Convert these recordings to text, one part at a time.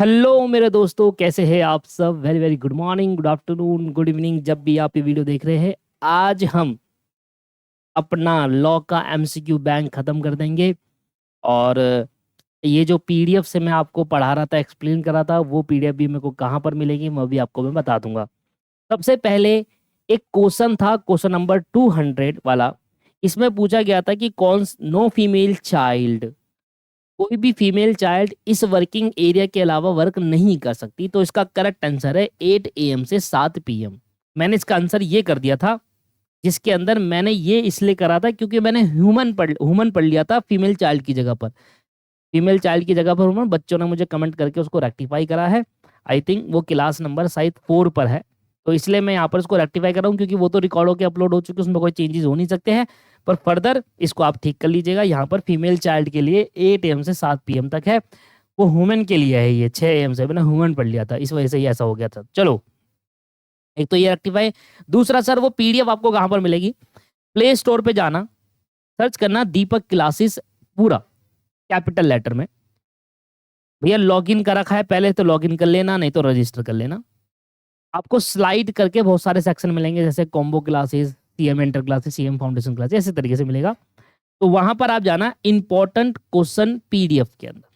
Hello मेरे दोस्तों, कैसे हैं आप सब। Very very good morning, good afternoon, good evening, जब भी आप ये वीडियो देख रहे हैं। आज हम अपना लॉ का एमसीक्यू बैंक खत्म कर देंगे। और ये जो पीडीएफ से मैं आपको पढ़ा रहा था, एक्सप्लेन कर रहा था, वो पीडीएफ भी मेरे को कहाँ पर मिलेगी वो भी आपको मैं बता दूंगा। सबसे पहले एक क्वेश्चन था, क्वेश्चन नंबर 200 वाला। इसमें पूछा गया था कि कौन नो फीमेल चाइल्ड, कोई भी फीमेल चाइल्ड इस वर्किंग एरिया के अलावा वर्क नहीं कर सकती। तो इसका करेक्ट आंसर है 8 AM से 7 PM। मैंने इसका आंसर ये कर दिया था, जिसके अंदर मैंने ये इसलिए करा था क्योंकि मैंने ह्यूमन पढ़ लिया था फीमेल चाइल्ड की जगह पर। फीमेल चाइल्ड की जगह पर ह्यूमन, बच्चों ने मुझे कमेंट करके उसको रेक्टिफाई करा है। आई थिंक वो क्लास नंबर शायद 4 पर है। तो इसलिए मैं यहाँ पर उसको रेक्टिफाई कर रहा हूँ, क्योंकि वो तो रिकॉर्ड होकर अपलोड हो चुके, उसमें कोई चेंजेस हो नहीं सकते हैं। पर फर्दर इसको आप ठीक कर लीजिएगा। यहाँ पर फीमेल चाइल्ड के लिए 8 AM से 7 PM तक है, वो ह्यूमन के लिए है। ये 6 AM से मैंने ह्यूमन पढ़ लिया था, इस वजह से ये ऐसा हो गया था। चलो, एक तो ये रेक्टिफाई। दूसरा सर, वो पीडीएफ आपको कहाँ पर मिलेगी? प्ले स्टोर पे जाना, सर्च करना दीपक क्लासेस पूरा कैपिटल लेटर में। भैया लॉगिन कर रखा है पहले तो लॉगिन कर लेना, नहीं तो रजिस्टर कर लेना। आपको स्लाइड करके बहुत सारे सेक्शन मिलेंगे, जैसे combo classes, CM enter classes, CM foundation classes, ऐसे तरीके से मिलेगा। तो वहां पर आप जाना इंपॉर्टेंट क्वेश्चन पीडीएफ के अंदर।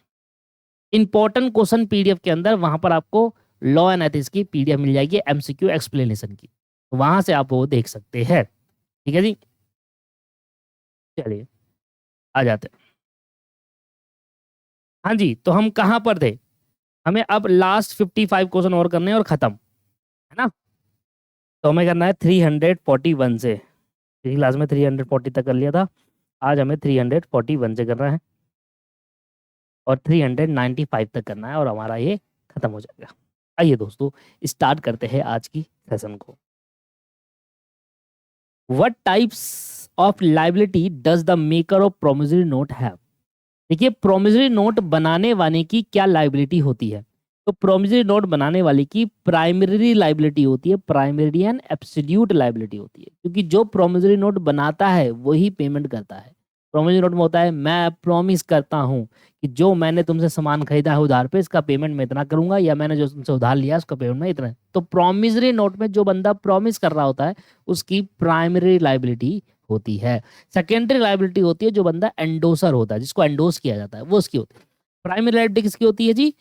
इंपॉर्टेंट क्वेश्चन पीडीएफ के अंदर वहां पर आपको लॉ एंड एथिक्स की पीडीएफ मिल जाएगी, एमसीक्यू एक्सप्लेनेशन की। तो वहां से आप वो देख सकते हैं। ठीक है जी, चलिए आ जाते हैं। हाँ जी, तो हम कहाँ पर थे? हमें अब लास्ट 55 क्वेश्चन और करने हैं और खत्म, है ना। तो हमें करना है 341 से। पिछली क्लास में 340 तक कर लिया था, आज हमें 341 से करना है और 395 तक करना है, और हमारा ये खत्म हो जाएगा। आइए दोस्तों, स्टार्ट करते हैं आज की सेशन को। What types of liability does the maker of promissory note have? देखिए, प्रोमिसरी नोट बनाने वाले की क्या लाइबिलिटी होती है? तो प्रोमिसरी नोट बनाने वाले की प्राइमरी लाइबिलिटी होती है, प्राइमरी एंड एब्सोल्यूट लाइबिलिटी होती है। क्योंकि जो प्रोमिसरी नोट बनाता है वही पेमेंट करता है। प्रोमिसरी नोट में होता है, मैं प्रॉमिस करता हूँ कि जो मैंने तुमसे सामान खरीदा है उधार पे, इसका पेमेंट मैं इतना करूंगा, या मैंने जो तुमसे उधार लिया उसका पेमेंट मैं इतना। तो प्रोमिसरी नोट में जो बंदा प्रॉमिस कर रहा होता है उसकी प्राइमरी लाइबिलिटी होती है। सेकेंडरी लाइबिलिटी होती है जो बंदा एंडोसर होता है, जिसको एंडोस किया जाता है, वो उसकी होती है। प्राइमरी लाइबिलिटी किसकी होती है जी?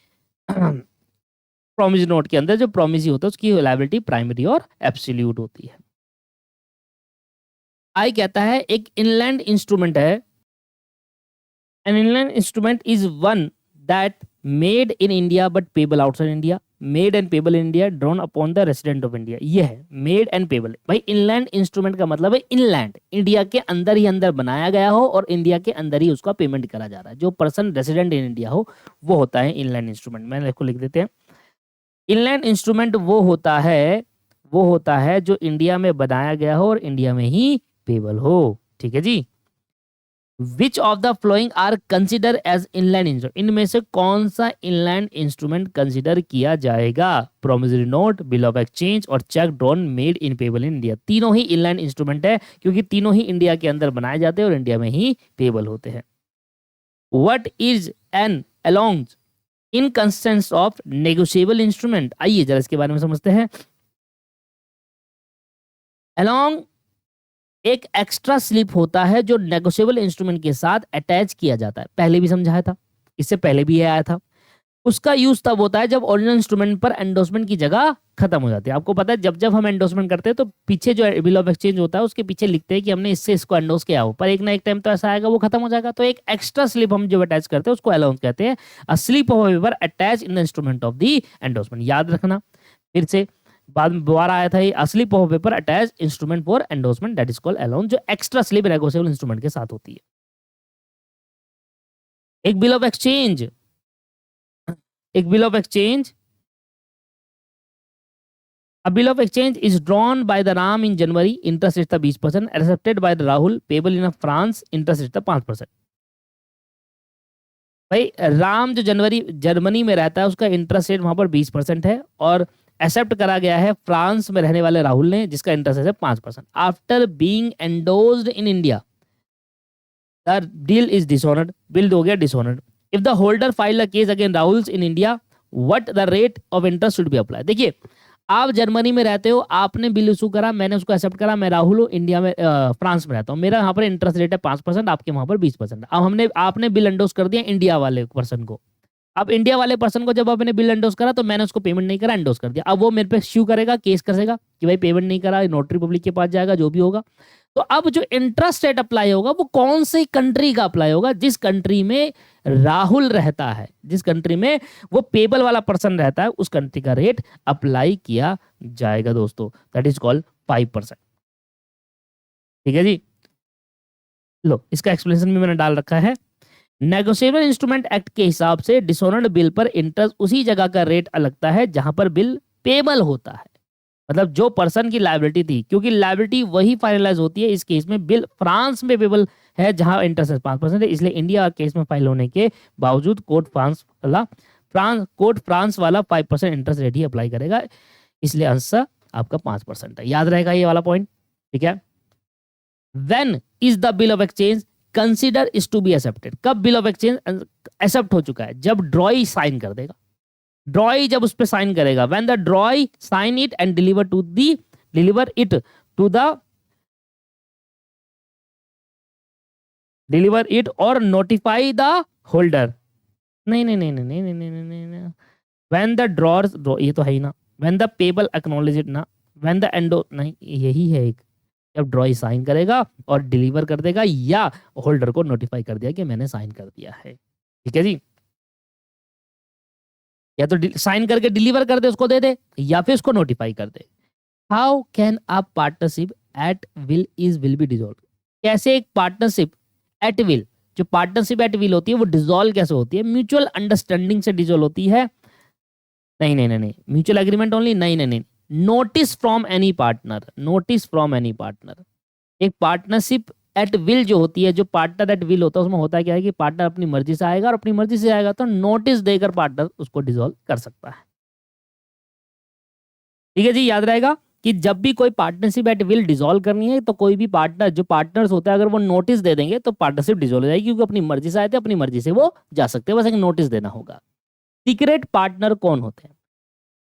प्रोमिस नोट के अंदर जो प्रोमिस होता है उसकी लाइबिलिटी प्राइमरी और एब्सोल्यूट होती है। आई कहता है एक इनलैंड इंस्ट्रूमेंट है, an inland instrument is one that made in India but payable outside India, made and payable in India, drawn upon the resident of India. ये है मेड एंड पेबल। भाई इनलैंड इंस्ट्रूमेंट का मतलब है inland, India के अंदर ही अंदर बनाया गया हो और इंडिया के अंदर ही उसका पेमेंट करा जा रहा है। जो पर्सन रेसिडेंट इन इंडिया हो वो होता है इनलैंड इंस्ट्रूमेंट। मैंने इसको लिख देते हैं। इनलैंड इंस्ट्रूमेंट वो होता है जो इंडिया में बनाया गया हो और इंडिया में ही पेबल हो। ठीक है जी। Which of the following are consider as inland instrument? इनमें से कौन सा इनलैंड इंस्ट्रूमेंट कंसिडर किया जाएगा? Promissory note, bill of exchange और cheque drawn made in payable in India. तीनों ही इनलैंड इंस्ट्रूमेंट है, क्योंकि तीनों ही इंडिया के अंदर बनाए जाते हैं और इंडिया में ही पेबल होते हैं। What is an allonge in context of negotiable instrument? आइए जरा इसके बारे में समझते हैं। अलोंग एक एक्स्ट्रा स्लिप होता है जो नेगोशिएबल इंस्ट्रूमेंट के साथ अटैच किया जाता है। पहले भी समझाया था, इससे पहले भी ये आया था। उसका यूज तब होता है जब ओरिजिनल इंस्ट्रूमेंट पर एंडोर्समेंट की जगह खत्म हो जाती है। आपको पता है, जब जब हम एंडोर्समेंट करते हैं तो पीछे जो बिल ऑफ एक्सचेंज होता है उसके पीछे लिखते हैं कि हमने इससे इसको एंडोर्स किया हो, पर एक ना एक टाइम तो ऐसा आएगा वो खत्म हो जाएगा। तो एक एक्स्ट्रा स्लिप हम जब अटैच करते हैं उसको अलाउंस कहते हैं। A slip of paper attach in the instrument of the endorsement. याद रखना फिर से, बाद में दोबारा आया था ये, slip of paper attach instrument for endorsement that is called allowance, जो एक्स्ट्रा स्लिप नेगोशिएबल इंस्ट्रूमेंट के साथ होती है। एक बिल ऑफ एक्सचेंज, एक bill of exchange, A bill of exchange is drawn by the Ram in January, interest rate था 20%, accepted by the Rahul, payable in France, interest rate था 5%। भाई राम जो जनवरी जर्मनी में रहता है उसका इंटरेस्ट रेट वहां पर 20% है, और एक्सेप्ट करा गया है फ्रांस में रहने वाले राहुल ने, जिसका इंटरेस्ट रेट है 5%। After being endorsed in India the deal is dishonoured, bill हो गया dishonoured. If the holder file a case against Rahul in India, what the rate of interest should be apply. देखिए, आप जर्मनी में रहते हो, आपने bill issue करा, मैंने उसको एक्सेप्ट करा, मैं राहुल हूँ, इंडिया में फ्रांस में रहता हूँ, मेरा यहाँ पर इंटरेस्ट रेट है 5%, आपके वहां पर 20%। अब आपने बिल एंडोर्स कर दिया इंडिया वाले पर्सन को। अब इंडिया वाले पर्सन को जब आपने बिल एंडोर्स करा तो मैंने उसको पेमेंट नहीं करा, एंडोर्स कर दिया। अब वो मेरे पे इश्यू करेगा, केस करेगा कि भाई पेमेंट नहीं करा, नोटरी पब्लिक के पास जाएगा, जो भी होगा। तो अब जो इंटरेस्ट रेट अप्लाई होगा वो कौन सी कंट्री का अप्लाई होगा? जिस कंट्री में राहुल रहता है, जिस कंट्री में वो पेबल वाला पर्सन रहता है, उस कंट्री का रेट अप्लाई किया जाएगा दोस्तों। That is called 5%। ठीक है जी, लो इसका एक्सप्लेनेशन भी मैंने डाल रखा है। नेगोशिएबल इंस्ट्रूमेंट एक्ट के हिसाब से डिसऑनर्ड बिल पर इंटरेस्ट उसी जगह का रेट लगता है जहां पर बिल पेबल होता है। मतलब जो पर्सन की लायबिलिटी थी, क्योंकि लायबिलिटी वही फाइनलाइज होती है। इस केस में बिल फ्रांस में पेबल है जहां इंटरेस्ट 5% है, इसलिए इंडिया केस में फाइल होने के बावजूद कोर्ट फ्रांस वाला 5% इंटरेस्ट रेट ही अप्लाई करेगा। इसलिए आंसर आपका 5% है। याद रहेगा ये वाला पॉइंट, ठीक है। When is the bill of exchange consider is to be accepted? कब बिल ऑफ एक्सचेंज एक्सेप्ट हो चुका है? जब ड्रॉई साइन कर देगा। ड्रॉई जब उस पर साइन करेगा, when the drawee sign it and deliver it और नोटिफाई द होल्डर। नहीं नहीं नहीं नहीं नहीं नहीं नहीं नहीं नहीं, व्हेन द ड्रॉर्स, ये तो है ही ना। When the payable acknowledge it ना, व्हेन द एंडो, नहीं यही है एक, जब ड्रॉई साइन करेगा और डिलीवर कर देगा या होल्डर को नोटिफाई कर दिया कि मैंने साइन कर दिया है। ठीक है जी, या तो साइन करके डिलीवर कर दे, उसको दे दे, या फिर उसको नोटिफाई कर दे। How can a partnership at will be dissolve? कैसे एक पार्टनरशिप एट विल, जो पार्टनरशिप एट विल होती है वो डिसॉल्व कैसे होती है? म्यूचुअल अंडरस्टैंडिंग से डिसॉल्व होती है। नहीं नहीं नहीं नहीं, म्यूचुअल एग्रीमेंट ओनली, नहीं नहीं नहीं, notice from any partner, notice from any partner. एक पार्टनरशिप एट विल जो होती है, जो पार्टनर एट विल होता है, उसमें होता है क्या है कि पार्टनर अपनी मर्जी से आएगा, और अपनी मर्जी से आएगा तो नोटिस देकर पार्टनर उसको डिसॉल्व कर सकता है। ठीक है जी, याद रहेगा कि जब भी कोई पार्टनरशिप एट विल डिसॉल्व करनी है तो कोई भी पार्टनर, जो पार्टनर्स होते हैं, अगर वो नोटिस दे देंगे तो पार्टनरशिप डिसॉल्व हो जाएगी, क्योंकि अपनी मर्जी से आए थे, अपनी मर्जी से वो जा सकते हैं, बस एक नोटिस देना होगा। सीक्रेट पार्टनर कौन होते हैं?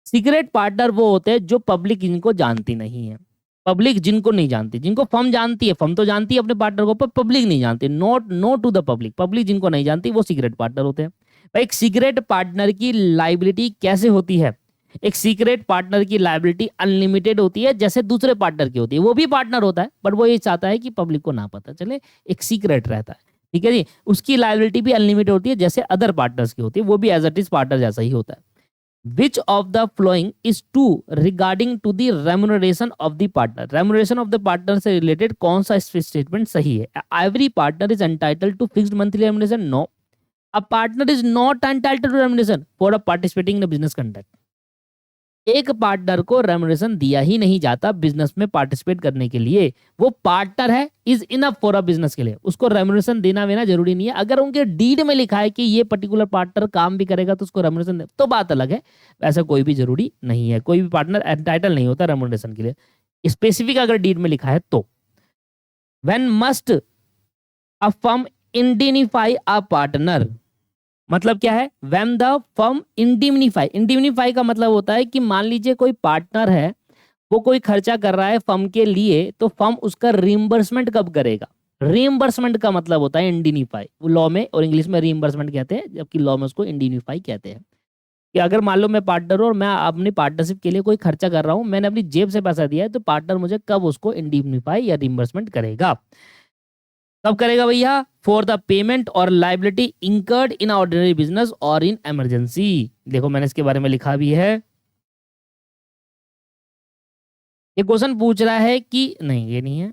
सीक्रेट पार्टनर वो होते हैं जो पब्लिक जिनको जानती नहीं है। पब्लिक जिनको नहीं जानती, जिनको फर्म जानती है, फर्म तो जानती है अपने पार्टनर को, पर पब्लिक नहीं जानती। Know to the public, public जिनको नहीं जानती वो सीक्रेट पार्टनर होते हैं। भाई, एक सीक्रेट पार्टनर की लाइबिलिटी कैसे होती है? एक सीक्रेट पार्टनर की लाइबिलिटी अनलिमिटेड होती है, जैसे दूसरे पार्टनर की होती है। वो भी पार्टनर होता है, बट वो ये चाहता है कि पब्लिक को ना पता चले, एक सीक्रेट रहता है। ठीक है जी, उसकी लाइबिलिटी भी अनलिमिटेड होती है, जैसे अदर पार्टनर्स की होती है, वो भी एज इट इज पार्टनर जैसा ही होता है। Which of the following is true regarding to the remuneration of the partner? Remuneration of the partner से related कौन सा स्टेटमेंट सही है? Every partner is entitled to fixed monthly remuneration. No. A partner is not entitled to remuneration for participating in a business conduct. एक partner को remuneration दिया ही नहीं जाता बिजनेस में पार्टिसिपेट करने के लिए। वो पार्टनर है, is enough for a business के लिए, उसको रेमुनरेशन देना वेना जरूरी नहीं है। अगर उनके डीड में लिखा है कि ये पर्टिकुलर पार्टनर काम भी करेगा तो उसको रेमुनरेशन दे, तो बात अलग है। ऐसा कोई भी जरूरी नहीं है, कोई भी पार्टनर एंटाइटल नहीं होता रेमुनरेशन के लिए, स्पेसिफिक अगर डीड में लिखा है तो। When must a firm indemnify a partner, मतलब क्या है? When the firm indemnify, indemnify का मतलब होता है कि मान लीजिए कोई पार्टनर है, वो कोई खर्चा कर रहा है फर्म के लिए, तो फर्म उसका रीइंबर्समेंट कब करेगा? रीइंबर्समेंट का मतलब होता है इंडिनिफाई, वो लॉ में और इंग्लिश में रीइंबर्समेंट कहते हैं, जबकि लॉ में उसको इंडिनिफाई कहते हैं। कि अगर मान लो मैं पार्टनर हूं और मैं अपनी पार्टनरशिप के लिए कोई खर्चा कर रहा हूं, मैंने अपनी जेब से पैसा दिया है, तो पार्टनर मुझे कब उसको इंडिमनीफाई या रीइंबर्समेंट करेगा? कब करेगा भैया? फॉर द पेमेंट और liability incurred in ordinary business और इन इमरजेंसी। देखो मैंने इसके बारे में लिखा भी है। ये क्वेश्चन पूछ रहा है कि, नहीं ये नहीं है,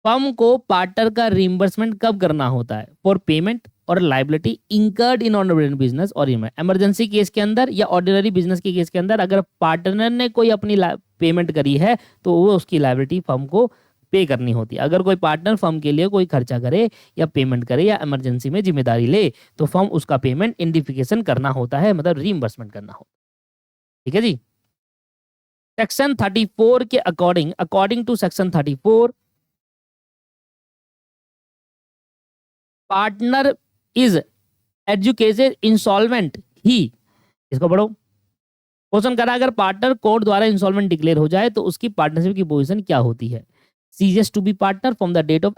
फर्म को पार्टनर का रिइंबर्समेंट कब करना होता है? फॉर पेमेंट और liability incurred in ordinary business और इमरजेंसी केस के अंदर या ऑर्डिनरी बिजनेस के केस के अंदर, अगर पार्टनर ने कोई अपनी पेमेंट करी है तो वो उसकी लाइबिलिटी फर्म को पे करनी होती है। अगर कोई पार्टनर फर्म के लिए कोई खर्चा करे या पेमेंट करे या इमरजेंसी में जिम्मेदारी ले, तो फर्म उसका पेमेंट इंडिफिकेशन करना होता है, मतलब रीइंबर्समेंट करना होता है। ठीक है जी, सेक्शन 34 के according to section 34, partner is educated insolvent ही, इसको पढ़ो। क्वेश्चन करा अगर पार्टनर कोर्ट द्वारा इंसॉल्वेंट डिक्लेयर हो जाए तो उसकी पार्टनरशिप की पोजीशन क्या होती है? Ceases to be partner from the date of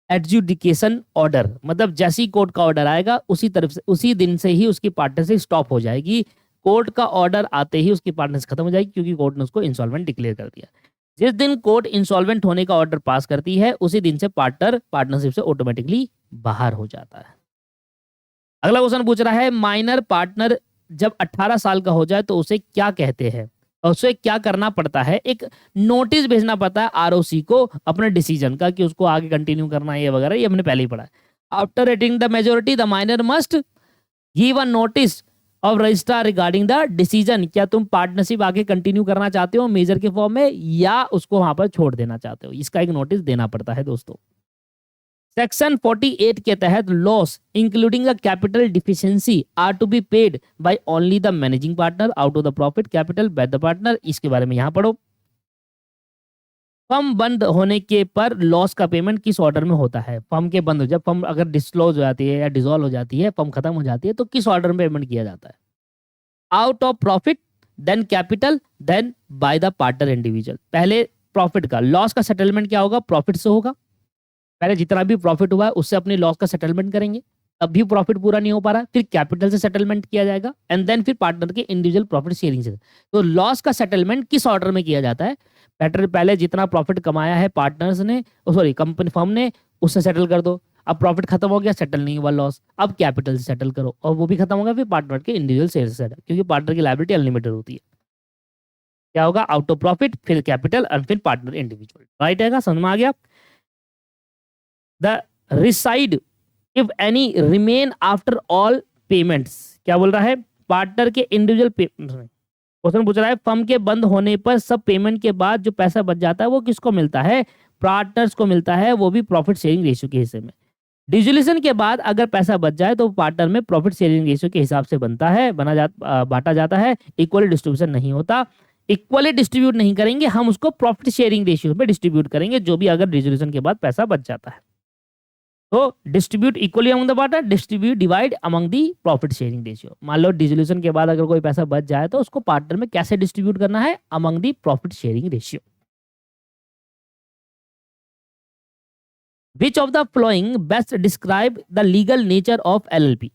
adjudication order, मतलब जैसे ही कोर्ट का ऑर्डर आएगा उसी तरफ से उसी दिन से ही उसकी पार्टनरशिप स्टॉप हो जाएगी। कोर्ट का ऑर्डर आते ही उसकी पार्टनरशिप खत्म हो जाएगी क्योंकि कोर्ट ने उसको इंसॉल्वेंट डिक्लेयर कर दिया। जिस दिन कोर्ट इंसॉल्वेंट होने का ऑर्डर पास करती है उसी दिन से पार्टनर पार्टनरशिप से ऑटोमेटिकली बाहर हो जाता है। अगला क्वेश्चन पूछ रहा है माइनर पार्टनर जब 18 साल का हो जाए तो उसे क्या कहते हैं और उसे क्या करना पड़ता है? एक नोटिस भेजना पड़ता है आरओसी को अपने डिसीजन का कि उसको आगे कंटिन्यू करना है ये वगैरह, ये हमने पहले ही पढ़ा है। After rating the majority the minor must give a notice of registrar regarding the decision. क्या तुम पार्टनरशिप आगे कंटिन्यू करना चाहते हो मेजर के फॉर्म में या उसको वहां पर छोड़ देना चाहते हो? इसका एक नोटिस देना पड़ता है दोस्तों। सेक्शन 48 के तहत loss including a capital deficiency are to be paid by only the managing partner out of the profit capital by the partner. इसके बारे में यहां पढ़ो। फर्म बंद होने के पर लॉस का पेमेंट किस ऑर्डर में होता है? फर्म के बंद, जब फर्म अगर डिस्क्लोज हो जाती है या डिसॉल्व हो जाती है, फर्म खत्म हो जाती है, तो किस ऑर्डर में पेमेंट किया जाता है? Out of profit, then capital, then by the partner individual. पहले प्रॉफिट का, लॉस का सेटलमेंट क्या होगा? प्रॉफिट से होगा। पहले जितना भी प्रॉफिट हुआ है उससे अपने लॉस का सेटलमेंट करेंगे, तब भी प्रॉफिट पूरा नहीं हो पा रहा, फिर कैपिटल से सेटलमेंट किया जाएगा एंड देन फिर पार्टनर के इंडिविजुअल प्रॉफिट शेयरिंग से। तो लॉस का सेटलमेंट किस ऑर्डर में किया जाता है? पहले जितना प्रॉफिट कमाया है पार्टनर्स ने, सॉरी कंपनी फर्म ने, उससे सेटल कर दो। अब प्रॉफिट खत्म हो गया, सेटल नहीं हुआ लॉस, अब कैपिटल से सेटल करो और वो भी खत्म हो गया, फिर पार्टनर के इंडिविजुअल शेयर से सेटल, क्योंकि पार्टनर की लायबिलिटी अनलिमिटेड होती है। क्या होगा? आउट ऑफ प्रॉफिट, फिर कैपिटल और फिर पार्टनर इंडिविजुअल। राइट है, समझ में आ गया? The residue if any remain after all payments. क्या बोल रहा है? पार्टनर के इंडिविजुअल क्वेश्चन पूछ रहा है फर्म के बंद होने पर सब पेमेंट के बाद जो पैसा बच जाता है वो किसको मिलता है? पार्टनर्स को मिलता है, वो भी प्रॉफिट शेयरिंग रेशियो के हिस्से में। डिसोल्यूशन के बाद अगर पैसा बच जाए तो पार्टनर में प्रॉफिट शेयरिंग रेशियो के हिसाब से बांटा जाता है। इक्वली डिस्ट्रीब्यूशन नहीं होता। इक्वली डिस्ट्रीब्यूट नहीं करेंगे हम, उसको प्रॉफिट शेयरिंग रेशियो में डिस्ट्रीब्यूट करेंगे, जो भी अगर डिसोल्यूशन के बाद पैसा बच जाता है। तो distribute equally among the partner, distribute divide among the profit sharing ratio. मान लो डिसोल्यूशन के बाद अगर कोई पैसा बच जाए तो उसको पार्टनर में कैसे डिस्ट्रीब्यूट करना है? Among the profit sharing ratio. Which of the flowing best describe the legal nature of LLP?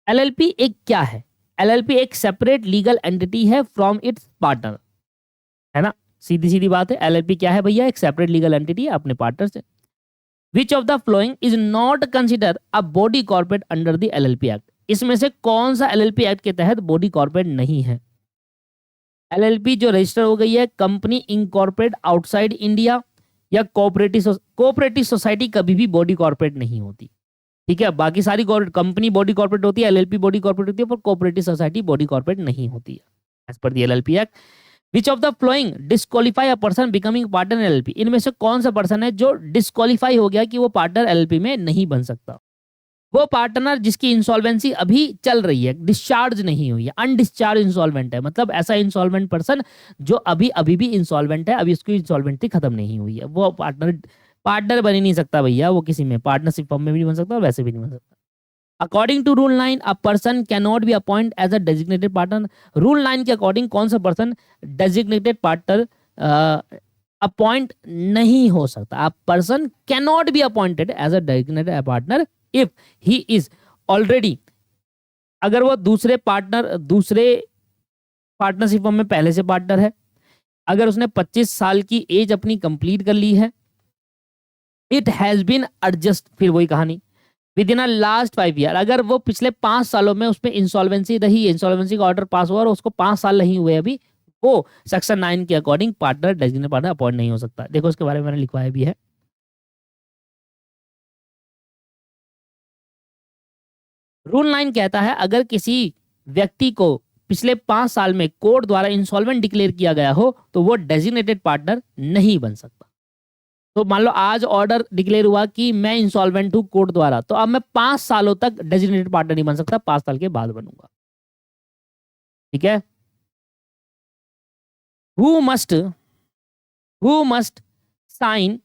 LLP एक क्या है? एलएलपी एक सेपरेट लीगल एंटिटी है फ्रॉम इट्स पार्टनर, है ना? सीधी सीधी बात है, एलएलपी क्या है भैया? एक सेपरेट लीगल एंटिटी है अपने पार्टनर से। विच of the following is not consider a body corporate under the LLP act? इसमें से कौन सा एलएलपी एक्ट के तहत बॉडी कॉर्पोरेट नहीं है? एलएलपी जो रजिस्टर हो गई है कंपनी इनकॉर्पोरेट आउटसाइड इंडिया या कोऑपरेटिव सोसाइटी, कभी भी बॉडी कॉर्पोरेट नहीं होती। ठीक है, बाकी सारी कंपनी बॉडी कॉर्पोरेट होती है, एलएलपी बॉडी कॉर्पोरेट होती है, पर कोऑपरेटिव सोसाइटी बॉडी कॉर्पोरेट नहीं होती है as per the LLP act. Which of the following disqualify a person becoming partner LLP? इनमें से कौन सा पर्सन है जो डिस्क्वालीफाई हो गया कि वो पार्टनर एलएलपी में नहीं बन सकता? वो पार्टनर जिसकी इंसॉल्वेंसी अभी चल रही है, डिस्चार्ज नहीं हुई है, अनडिस्चार्ज इंसॉल्वेंट है, मतलब ऐसा इंसॉल्वेंट पर्सन जो अभी अभी भी इंसॉल्वेंट है, अभी उसकी इंसॉल्वेंसी खत्म नहीं हुई है, वो पार्टनर बन ही नहीं सकता भैया। वो किसी में पार्टनरशिप फर्म में भी नहीं बन सकता और वैसे भी नहीं बन सकता। According to rule 9 a person can not be appoint as a designated partner. Rule 9 के अकॉर्डिंग कौन सा पर्सन डेजिग्नेटेड पार्टनर अपॉइंट नहीं हो सकता? A person can not be appointed as a designated partner if he is already, अगर वो दूसरे partnership firm में पहले से पार्टनर है, अगर उसने 25 साल की एज अपनी कंप्लीट कर ली है, इट हैज बीन एडजस्ट, फिर वही कहानी, विद इन लास्ट 5 ईयर, अगर वो पिछले 5 सालों में उसमें इंसॉल्वेंसी रही है, इंसॉल्वेंसी का ऑर्डर पास हुआ और उसको 5 साल नहीं हुए अभी, वो सेक्शन 9 के according partner designated partner appoint नहीं हो सकता। देखो उसके बारे में मैंने लिखवाया भी है। रूल 9 कहता है अगर किसी व्यक्ति को पिछले 5 साल में कोर्ट द्वारा इंसॉल्वेंट डिक्लेयर किया गया हो तो वो डेजिग्नेटेड पार्टनर नहीं बन सकता। तो मान लो आज ऑर्डर डिक्लेयर हुआ कि मैं इंसॉल्वेंट हूं कोर्ट द्वारा, तो अब मैं 5 सालों तक डेजिग्नेटेड पार्टनर नहीं बन सकता, 5 साल के बाद बनूंगा। ठीक है। Who must sign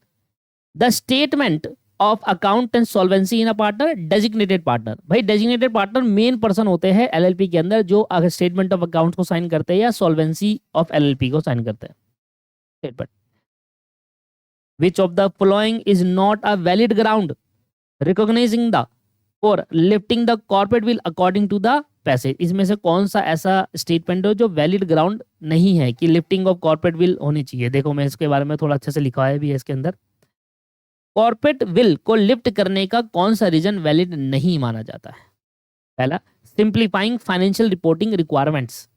the statement of account and solvency in a partner, designated partner. भाई डेजिग्नेटेड पार्टनर मेन पर्सन होते हैं एलएलपी के अंदर जो स्टेटमेंट ऑफ अकाउंट्स को साइन करते हैं या सॉल्वेंसी ऑफ एलएलपी को साइन करते हैं। Statement which of the following is not a valid ground recognizing the और lifting the corporate veil according to the passage. इसमें से कौन सा ऐसा स्टेटमेंट है जो वैलिड ग्राउंड नहीं है कि लिफ्टिंग ऑफ कॉर्पोरेट विल होनी चाहिए। देखो मैं इसके बारे में थोड़ा अच्छे से लिखा है भी है इसके अंदर। कॉर्पोरेट विल को लिफ्ट करने का कौन सा रीजन वैलिड नहीं माना जाता है। पहला, सिंप्लीफाइंग फाइनेंशियल रिपोर्टिंग रिक्वायरमेंट्स,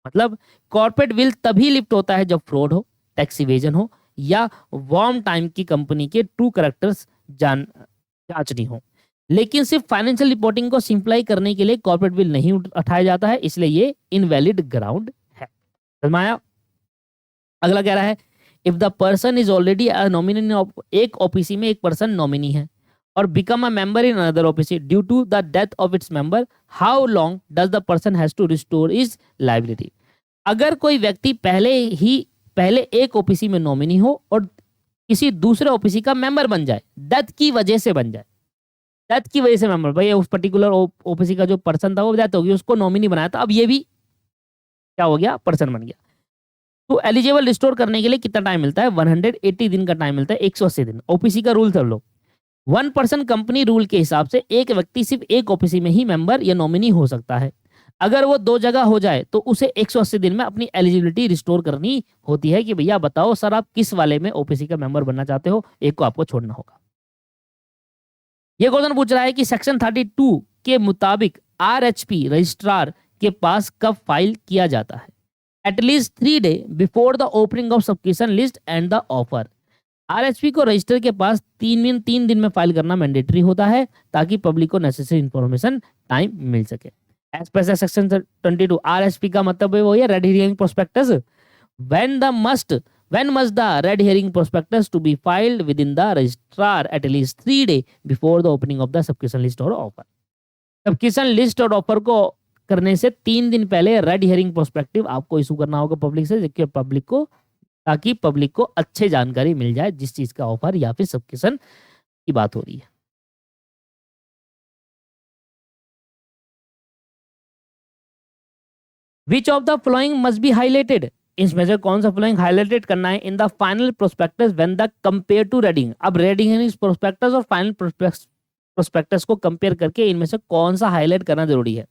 मतलब कॉर्पोरेट विल तभी लिफ्ट होता है जब फ्रॉड हो, टैक्स इवेजन हो या वार्म टाइम की कंपनी के ट्रू कैरेक्टर्स जांचनी हो। लेकिन सिर्फ फाइनेंशियल रिपोर्टिंग को सिंप्लाई करने के लिए कॉर्पोरेट विल नहीं उठाया जाता है, इसलिए ये इनवैलिड ग्राउंड है। समझ में आया? अगला कह रहा है if the person is already a nominee, एक ओपीसी में एक पर्सन नॉमिनी है और become a member in another OPC due to the death of its member, how long does the person has to restore is liability. अगर कोई व्यक्ति पहले एक ओपीसी में नॉमिनी हो और किसी दूसरे ओपीसी का मेंबर बन जाए, डेथ की वजह से बन जाए, डेथ की वजह से मेंबर, भाई उस पर्टिकुलर ओपीसी का जो पर्सन था वो डेथ हो गई, उसको नॉमिनी बनाया था, अब ये भी क्या हो गया, पर्सन बन गया। तो एलिजिबल रिस्टोर करने के लिए कितना टाइम मिलता है? 180 दिन का टाइम मिलता है, 180 दिन। ओपीसी का रूल कर लो, 1 पर्सन कंपनी रूल के हिसाब से एक व्यक्ति सिर्फ एक ओपीसी में ही मेंबर या नॉमिनी हो सकता है। अगर वो 2 जगह हो जाए तो उसे 180 दिन में अपनी एलिजिबिलिटी रिस्टोर करनी होती है कि भैया बताओ सर आप किस वाले में ओपीसी का मेंबर बनना चाहते हो, एक को आपको छोड़ना होगा। ये क्वेश्चन पूछ रहा है कि सेक्शन 32 के मुताबिक आरएचपी रजिस्ट्रार के पास कब फाइल किया जाता है? At least 3 days before the opening of subscription list and the offer. RHP को रजिस्टर के पास 3 दिन में फाइल करना मैंडेटरी होता है ताकि पब्लिक को नेसेसरी इंफॉर्मेशन टाइम मिल सके। एज पर सेक्शन 22 आरएचपी का मतलब है वो है red herring prospectus. When must the red hearing prospectus to be filed within the registrar at least 3 days before the opening of the subscription list or offer? Subscription list और offer को करने से 3 दिन पहले रेड हियरिंग प्रोस्पेक्टिव आपको issue करना होगा public से, ताकि पब्लिक को अच्छे जानकारी मिल जाए जिस चीज का ऑफर या फिर सबस्क्रिप्शन की बात हो रही है। Which of the following must be highlighted? इसमें से कौन सा फ्लोइंग हाईलाइटेड करना है in the final prospectus when the compare to red herring. अब रेडिंग प्रोस्पेक्टस और फाइनल प्रोस्पेक्टस को कंपेयर करके इनमें से कौन सा हाईलाइट करना जरूरी है?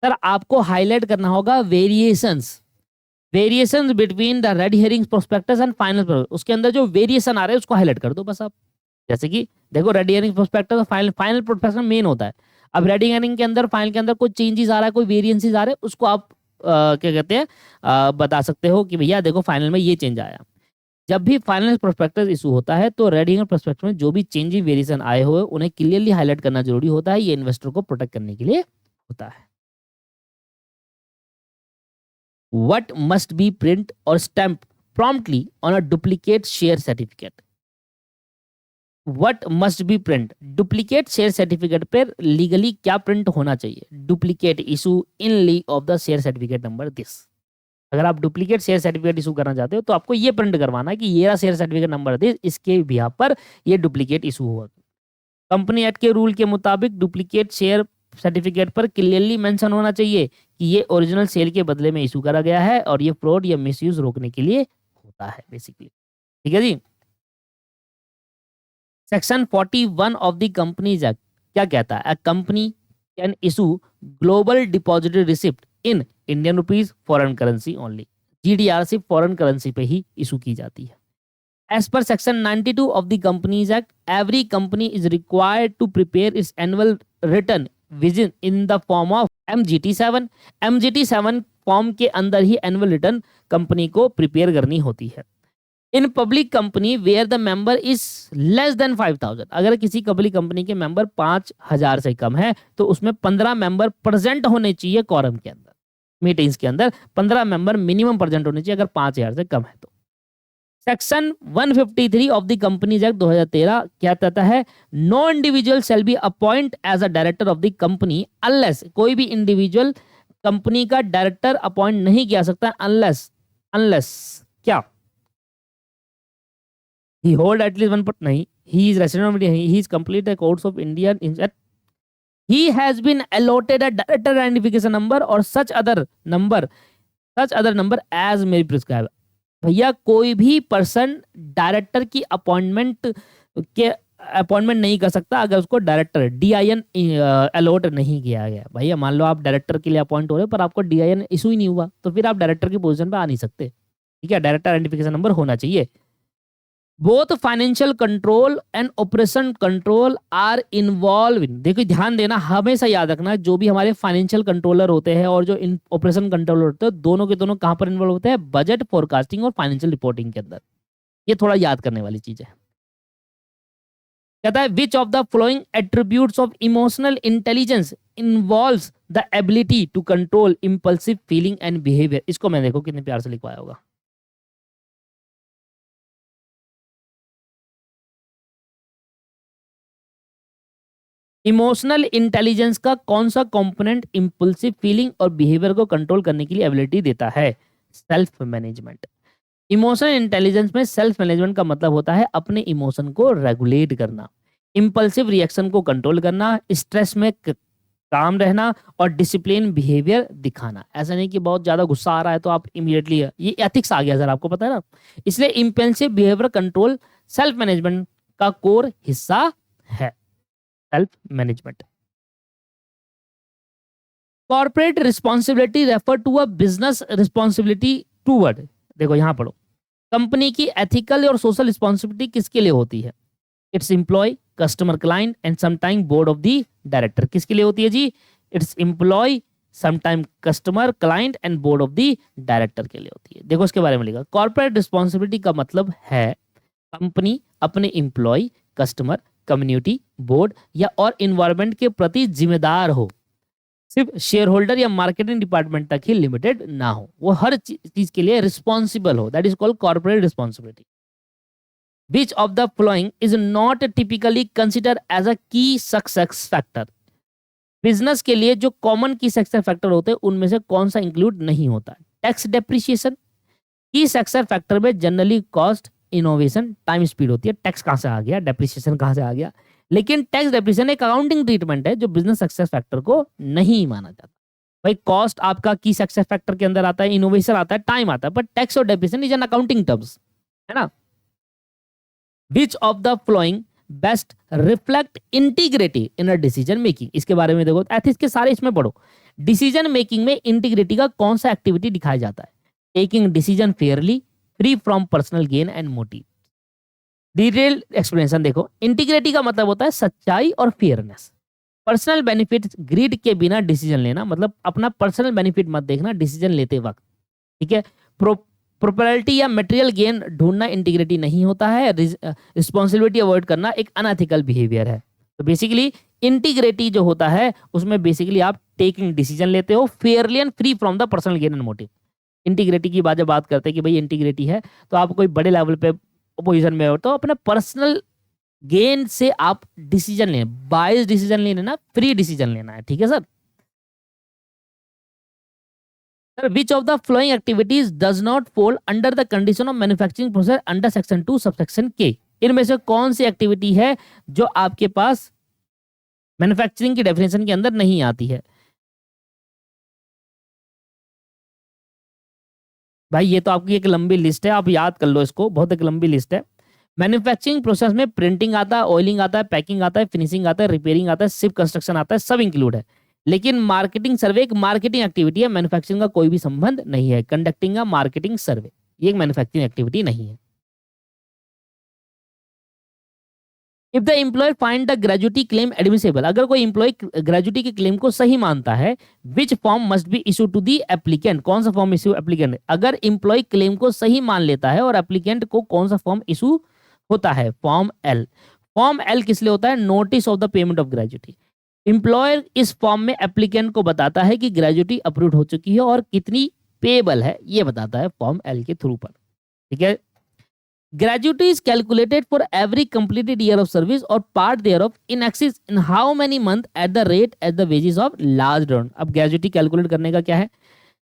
सर आपको हाईलाइट करना होगा variations between the red herring prospectus and final. उसके अंदर जो वेरिएशन आ रहे हैं उसको हाईलाइट कर दो बस आप। जैसे कि देखो रेड हियरिंग प्रोस्पेक्टस और फाइनल प्रोस्पेक्टस मेन होता है। अब रेड हियरिंग के अंदर फाइनल के अंदर कोई चेंजेस आ रहा है, कोई वेरिएंसेस आ रहे हैं, उसको आप क्या कहते हैं बता सकते हो कि भैया देखो फाइनल में ये चेंज आया। जब भी फाइनल प्रोस्पेक्टस इशू होता है तो रेड हियरिंग प्रोस्पेक्टस में जो भी चेंज वेरिएशन आए हुए उन्हें क्लियरली हाईलाइट करना जरूरी होता है। ये इन्वेस्टर को प्रोटेक्ट करने के लिए होता है। What must be print or stamp promptly on a duplicate share certificate? What must be print? Duplicate share certificate पर लीगली क्या प्रिंट होना चाहिए? Duplicate issue in lieu of the share certificate number this. अगर आप duplicate share certificate issue करना चाहते हो तो आपको ये प्रिंट करवाना है कि ये रहा शेयर सर्टिफिकेट नंबर दिस, इसके बिहाफ पर ये डुप्लीकेट इशू हुआ। कंपनी एक्ट के रूल के मुताबिक डुप्लीकेट शेयर सर्टिफिकेट पर क्लियरली मेंशन होना चाहिए कि ये ओरिजिनल सेल के बदले में इशू करा गया है और ये फ्रॉड या मिसयूज रोकने के लिए होता है बेसिकली। ठीक है जी। Section 41 of the companies Act क्या कहता है? A company can issue global depository receipt in Indian rupees foreign currency only. GDR सिर्फ फॉरेन करेंसी पे ही इशू की जाती है। As per section 92 of the Companies Act, every company is required to prepare its annual return in the form of MGT7। MGT7 form के अंदर ही annual return company को प्रिपेयर करनी होती है। In public company where the member is less than 5000, अगर किसी public company के मेंबर 5000 से कम है तो उसमें 15 मेंबर प्रेजेंट होने चाहिए कोरम के अंदर। मीटिंग्स के अंदर 15 मेंबर मिनिमम प्रेजेंट होने चाहिए अगर 5000 से कम है तो। Section 153 of the companies act 2013 क्या कहता है? No individual shall be appoint as a director of the company unless, कोई भी इंडिविजुअल कंपनी का डायरेक्टर अपॉइंट नहीं किया सकता अनलेस क्या? ही होल्ड एटलीस्ट वन पर नहीं, he is resident, he is complete the course of Indian in, he has been allotted a director identification number or such other number as may be prescribed। भैया कोई भी person director की appointment नहीं कर सकता अगर उसको डायरेक्टर DIN अलॉट नहीं किया गया। भैया मान लो आप डायरेक्टर के लिए अपॉइंट हो रहे हो पर आपको DIN इशू ही नहीं हुआ, तो फिर आप डायरेक्टर की पोजीशन पे आ नहीं सकते। ठीक है, डायरेक्टर आइडेंटिफिकेशन नंबर होना चाहिए। Both financial control and operation control are involve in, देखिए ध्यान देना, हमेशा याद रखना, जो भी हमारे फाइनेंशियल कंट्रोलर होते हैं और जो ऑपरेशन कंट्रोलर होते हैं, दोनों के दोनों कहां पर इन्वॉल्व होते हैं? बजट, फोरकास्टिंग और फाइनेंशियल रिपोर्टिंग के अंदर। ये थोड़ा याद करने वाली चीज है। कहता है which of the following attributes of emotional intelligence involves the ability to control impulsive feeling and behaviour. इसको मैं देखो कितने प्यार से लिखवाया होगा। इमोशनल इंटेलिजेंस का कौन सा कंपोनेंट इंपल्सिव फीलिंग और बिहेवियर को कंट्रोल करने के लिए एबिलिटी देता है? Self management. इमोशनल इंटेलिजेंस में सेल्फ मैनेजमेंट का मतलब होता है अपने इमोशन को रेगुलेट करना, इंपल्सिव रिएक्शन को कंट्रोल करना, स्ट्रेस में काम रहना और डिसिप्लिन बिहेवियर दिखाना। ऐसा नहीं कि बहुत ज्यादा गुस्सा आ रहा है तो आप इमीडिएटली, ये एथिक्स आ गया सर, आपको पता है ना। इसलिए impulsive behaviour control self management का कोर हिस्सा है। Self management. Corporate responsibility refer to a business responsibility toward, देखो यहां पढ़ो, कंपनी की एथिकल और सोशल रिस्पॉन्सिबिलिटी किसके लिए होती है? It's employ, customer, client and sometime board of the director. किसके लिए होती है जी? It's employ, sometime customer, client and board of the director के लिए होती है। देखो इसके बारे में लिखा, कॉर्पोरेट रिस्पॉन्सिबिलिटी का मतलब है कंपनी अपने एम्प्लॉय, कस्टमर, कम्युनिटी, बोर्ड या और इन्वायरमेंट के प्रति जिम्मेदार हो, सिर्फ शेयर होल्डर या मार्केटिंग डिपार्टमेंट तक ही लिमिटेड ना हो, वो हर चीज के लिए रिस्पॉन्सिबल हो। That is called corporate responsibility. Which of the following is not typically consider as a key success factor. Business के लिए जो कॉमन की सक्सेस फैक्टर होते हैं उनमें से कौन सा इंक्लूड नहीं होता? Tax depreciation. की सक्सेस फैक्टर में generally cost, innovation, time speed होती है। टैक्स कहां से आ गया, डेप्रिसिएशन कहां से आ गया? लेकिन टैक्स डेप्रिसिएशन एक अकाउंटिंग ट्रीटमेंट है जो बिजनेस सक्सेस फैक्टर को नहीं माना जाता। भाई कॉस्ट आपका की सक्सेस फैक्टर के अंदर आता है, इनोवेशन आता है, टाइम आता है, बट टैक्स और depreciation is an accounting terms, है ना। विच of the flowing best reflect integrity in a decision making, इसके बारे में देखो, एथिक्स के सारे इसमें पढ़ो। डिसीजन मेकिंग में इंटीग्रिटी का कौन सा एक्टिविटी दिखाया जाता है? Taking decision Fairlie, free from personal gain and motive. Detail explanation देखो, इंटीग्रिटी का मतलब होता है सच्चाई और फेयरनेस। पर्सनल बेनिफिट, ग्रीड के बिना डिसीजन लेना, मतलब अपना पर्सनल बेनिफिट मत देखना डिसीजन लेते वक्त। ठीक है, प्रोपेरिटी या मटेरियल गेन ढूंढना इंटीग्रिटी नहीं होता है। रिस्पॉन्सिबिलिटी अवॉइड करना एक अनएथिकल बिहेवियर है। तो बेसिकली इंटीग्रिटी जो होता है उसमें बेसिकली आप टेकिंग डिसीजन लेते हो Fairlie and free from the personal gain and motive. Integrity की जब बात करते हैं कि भाई इंटीग्रिटी है तो आप कोई बड़े लेवल पे पोजीशन में हो तो अपने पर्सनल गेन से आप डिसीजन लेना, बायस डिसीजन नहीं लेना, फ्री डिसीजन लेना है। ठीक है sir. Sir which of the flowing activities does not fall under the condition of manufacturing process under section 2 subsection के। इनमें से कौन सी एक्टिविटी है जो आपके पास मैन्युफैक्चरिंग की डेफिनेशन के अंदर नहीं आती है? भाई ये तो आपकी एक लंबी लिस्ट है, आप याद कर लो इसको, बहुत एक लंबी लिस्ट है। मैन्युफैक्चरिंग प्रोसेस में प्रिंटिंग आता है, ऑयलिंग आता है, पैकिंग आता है, फिनिशिंग आता है, रिपेयरिंग आता है, शिप कंस्ट्रक्शन आता है, सब इंक्लूड है। लेकिन मार्केटिंग सर्वे एक मार्केटिंग एक्टिविटी है, मैन्युफैक्चरिंग का कोई भी संबंध नहीं है। कंडक्टिंग अ मार्केटिंग सर्वे ये एक मैन्युफैक्चरिंग एक्टिविटी नहीं है। If the employ find the gratuity claim admissible, अगर कोई एम्प्लॉय ग्रेजुटी के क्लेम को सही मानता है, which form must be issue to the applicant, कौन सा फॉर्म इशू एप्लीकेंट? अगर एम्प्लॉय क्लेम को सही मान लेता है और एप्लीकेंट को कौन सा फॉर्म इशू होता है? Form L. फॉर्म एल किस लिए होता है? Notice of the payment of gratuity. Employer इस फॉर्म में एप्लीकेंट को बताता है कि ग्रेजुटी अप्रूव हो चुकी है और कितनी पेबल है, ये बताता है फॉर्म एल के थ्रू पर। ठीक है। Gratuity is calculated for every completed year of service or part thereof in excess in how many month at the rate as the wages of last round। अब gratuity calculate करने का क्या है?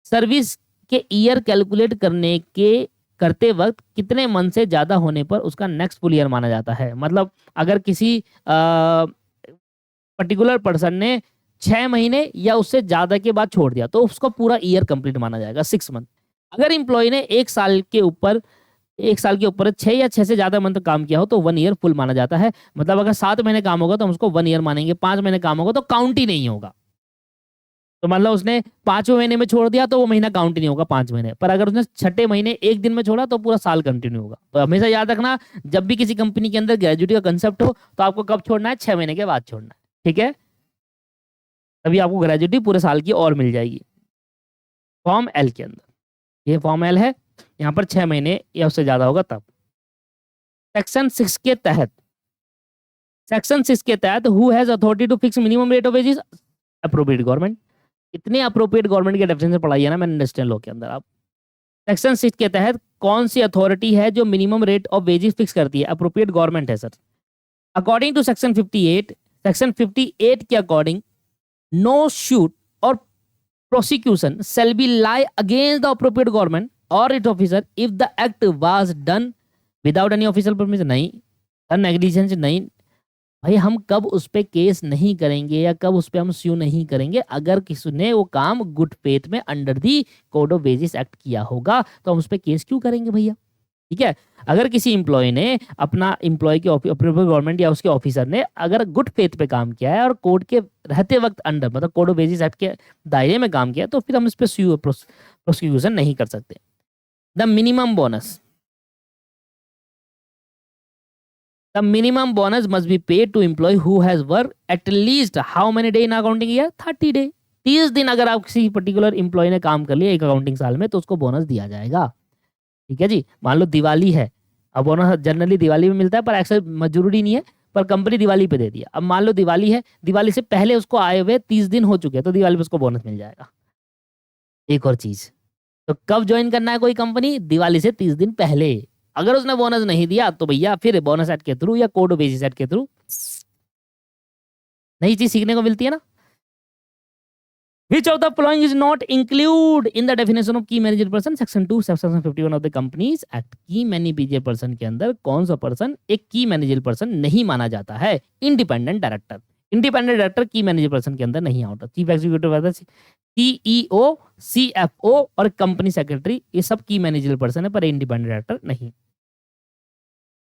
Service के year calculate करने के करते वक्त कितने मंथ से ज़्यादा होने पर उसका नेक्स्ट फुल ईयर माना जाता है। मतलब अगर किसी पर्टिकुलर पर्सन ने 6 महीने या उससे ज़्यादा के बाद छोड़ दिया तो उसका पूरा ईयर कंप्लीट माना जाएगा, 6 मंथ। अगर एम्प्लॉय ने 1 साल के ऊपर 6 या 6 से ज़्यादा मंथ काम किया हो तो 1 ईयर फुल माना जाता है। मतलब अगर 7 महीने काम होगा तो हम उसको 1 ईयर मानेंगे, 5 महीने काम होगा तो काउंट ही नहीं होगा। तो मान लो उसने 5वें महीने में छोड़ दिया तो वो महीना काउंट ही नहीं होगा 5 महीने, पर अगर उसने 6ठे महीने 1 दिन में छोड़ा तो पूरा साल कंटिन्यू होगा। तो हमेशा याद रखना, जब भी किसी कंपनी के अंदर ग्रेजुएटी का कंसेप्ट हो तो आपको कब छोड़ना है, 6 महीने के बाद छोड़ना है, ठीक है। तभी आपको ग्रेजुएटी पूरे साल की और मिल जाएगी। फॉर्म एल के अंदर, ये फॉर्म एल है, यहाँ पर 6 महीने या उससे ज्यादा होगा तब। सेक्शन 6 के तहत, सेक्शन 6 के तहत who has authority to fix minimum rate of wages, appropriate government. इतने अप्रोप्रिएट गवर्नमेंट के डेफिनेशन पढ़ाई है ना मैंने इंडस्ट्रियल लॉ के अंदर। आप सेक्शन 6 के तहत कौन सी अथॉरिटी है जो minimum rate of wages fix करती है, अप्रोप्रिएट गवर्नमेंट है sir. According to section 58, section 58 के according no suit or prosecution shall be lie against the appropriate government or its officer if the act was done without any official permission। नहीं sir, negligence नहीं भाई, हम कब उस पे case नहीं करेंगे या कब उस पे हम स्यू नहीं करेंगे, अगर किसी ने वो काम गुड फेथ में under the code of wages act किया होगा तो हम उस पे केस क्यों करेंगे भैया, ठीक है। अगर किसी एम्प्लॉय ने अपना एम्प्लॉय के गवर्नमेंट या उसके ऑफिसर ने अगर गुड फेथ पे काम किया है और कोर्ट के रहते वक्त अंडर मतलब कोड ऑफ वेजेस एक्ट के दायरे में काम किया है तो फिर हम इस पे प्रोसिक्यूशन नहीं कर सकते। The minimum bonus, the minimum bonus must be paid to employ who has work at least how many day in accounting year, 30 day. 30 दिन अगर आप किसी पर्टिकुलर एम्प्लॉय ने काम कर लिया एक अकाउंटिंग साल में तो उसको बोनस दिया जाएगा, ठीक है जी। मान लो दिवाली है, अब बोनस जनरली दिवाली में मिलता है पर एक्चुअल जरूरी नहीं है, पर कंपनी दिवाली पे दे दिया। अब मान लो दिवाली है, दिवाली से पहले उसको आए हुए 30 दिन हो चुके हैं तो दिवाली पे उसको बोनस मिल जाएगा। एक और चीज, तो कब ज्वाइन करना है कोई कंपनी, दिवाली से 30 दिन पहले। अगर उसने बोनस नहीं दिया तो भैया फिर बोनस एक्ट के थ्रू या कोड ऑफ वेजेस एक्ट के थ्रू नई चीज सीखने को मिलती है ना। Which of the following is not include in the definition of key manager person, section 2 section 51 of the Companies Act। की मैनेजर पर्सन के अंदर कौन सा पर्सन एक की मैनेजर पर्सन नहीं माना जाता है, इंडिपेंडेंट डायरेक्टर। इंडिपेंडेंट डायरेक्टर की मैनेजर पर्सन के अंदर नहीं आता। चीफ एग्जीक्यूटिव, सीईओ, सीएफओ और कंपनी सेक्रेटरी ये सब की मैनेजर पर्सन है पर इंडिपेंडेंट डायरेक्टर नहीं।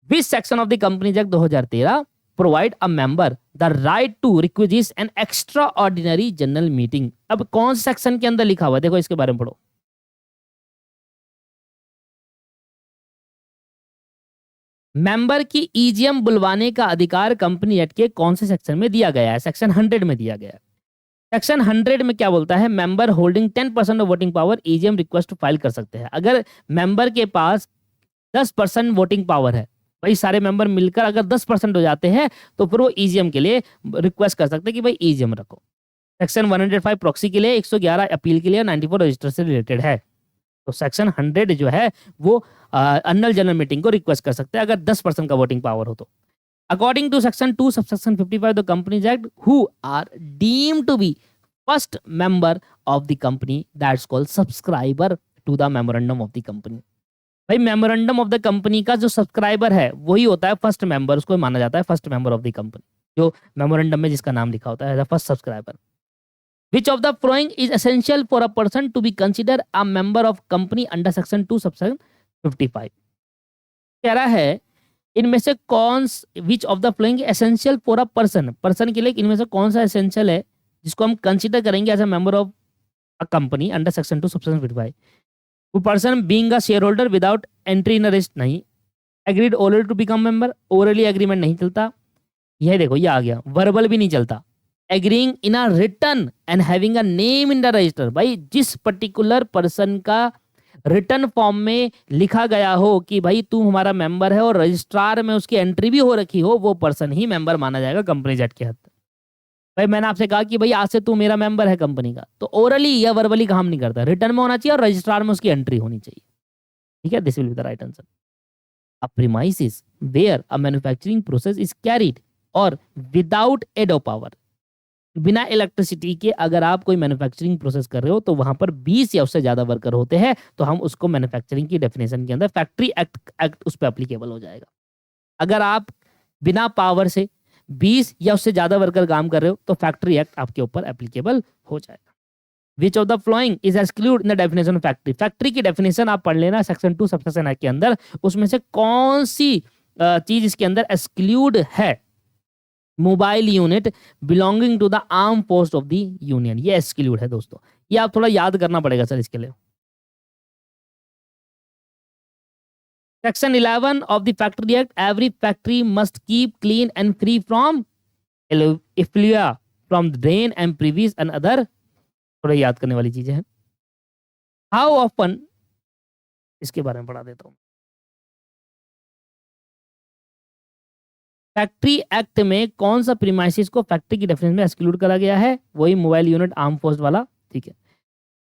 Which section of the companies act 2013 provide a member the right to request an extraordinary general meeting. अब कौन से सेक्शन के अंदर लिखा हुआ है, देखो इसके बारे में पढ़ो। मेंबर की ईजीएम बुलवाने का अधिकार कंपनी एक्ट के कौन से सेक्शन में दिया गया है, सेक्शन 100 में दिया गया है। सेक्शन 100 में क्या बोलता है, member holding 10% of voting power EGM request file कर सकते हैं। अगर मेंबर के पास 10% वोटिंग पावर है, भाई सारे मेंबर मिलकर अगर 10% हो जाते हैं तो फिर वो ईजीएम के लिए रिक्वेस्ट कर सकते हैं कि भाई ईजीएम रखो। सेक्शन 105 प्रॉक्सी के लिए, 111 अपील के लिए, 94 रजिस्टर से रिलेटेड है। तो सेक्शन 100 जो है वो एनुअल जनरल मीटिंग को रिक्वेस्ट कर सकते हैं अगर 10% का वोटिंग पावर हो तो। According to section 2 subsection 55 the companies act who are deemed to be first member of the company that's called subscriber to the memorandum of the company. भाई memorandum of the company का जो subscriber है वही होता है first member, उसको माना जाता है first member of the company, जो मेमोरेंडम में जिसका नाम लिखा होता है first subscriber. Which of the following is essential for a person to be considered a member of company under section 2 subsection 55? कह रहा है इनमें से कौन, विच of the flowing essential for a person, person के लिए इनमें से कौन सा एसेंशियल है जिसको हम कंसीडर करेंगे as a member of a company under section 2 subsection 55। वो person being a shareholder without entry in a register नहीं, agreed already to become member, orally agreement नहीं चलता, यह देखो ये आ गया, वर्बल भी नहीं चलता, agreeing in a return and having a name in the register. भाई जिस पर्टिकुलर पर्सन का रिटर्न फॉर्म में लिखा गया हो कि भाई तू हमारा मेंबर है और रजिस्ट्रार में उसकी एंट्री भी हो रखी हो, वो पर्सन ही मेंबर माना जाएगा कंपनी एक्ट के हद। भाई मैंने आपसे कहा कि भाई आज से तू मेरा मेंबर है कंपनी का, तो ओरली या वर्बली काम नहीं करता, रिटर्न में होना चाहिए और रजिस्ट्रार में उसकी एंट्री होनी चाहिए, ठीक है। This will be the right answer. A premises where a manufacturing process is carried or without aid of power. बिना इलेक्ट्रिसिटी के अगर आप कोई मैन्युफैक्चरिंग प्रोसेस कर रहे हो तो वहां पर 20 या उससे ज्यादा वर्कर होते हैं, तो हम उसको मैन्युफैक्चरिंग की डेफिनेशन के अंदर फैक्ट्री एक्ट उस पर एप्लीकेबल हो जाएगा। अगर आप बिना पावर से 20 या उससे ज्यादा वर्कर काम कर रहे हो तो फैक्ट्री एक्ट आपके ऊपर एप्लीकेबल हो जाएगा। विच of the following is exclude in the definition of factory. Factory की डेफिनेशन आप पढ़ लेना सेक्शन 2 सबसेक्शन एक्ट के अंदर, उसमें से कौन सी चीज इसके अंदर एक्सक्लूड है। Mobile unit belonging to the arm force of the union, ये एक्सक्लूड है दोस्तों। ये आप थोड़ा याद करना पड़ेगा सर इसके लिए। Section 11 of the Factory Act, every factory must keep clean and free from effluvia from drain and previous and other, थोड़ा याद करने वाली चीजें हैं। हाउ ऑफन, इसके बारे में पढ़ा देता हूं। फैक्ट्री एक्ट में कौन सा प्रीमाइसिस को फैक्ट्री की डेफिनेशन में एक्सक्लूड करा गया है, वही मोबाइल यूनिट आर्म फोर्स वाला, ठीक है।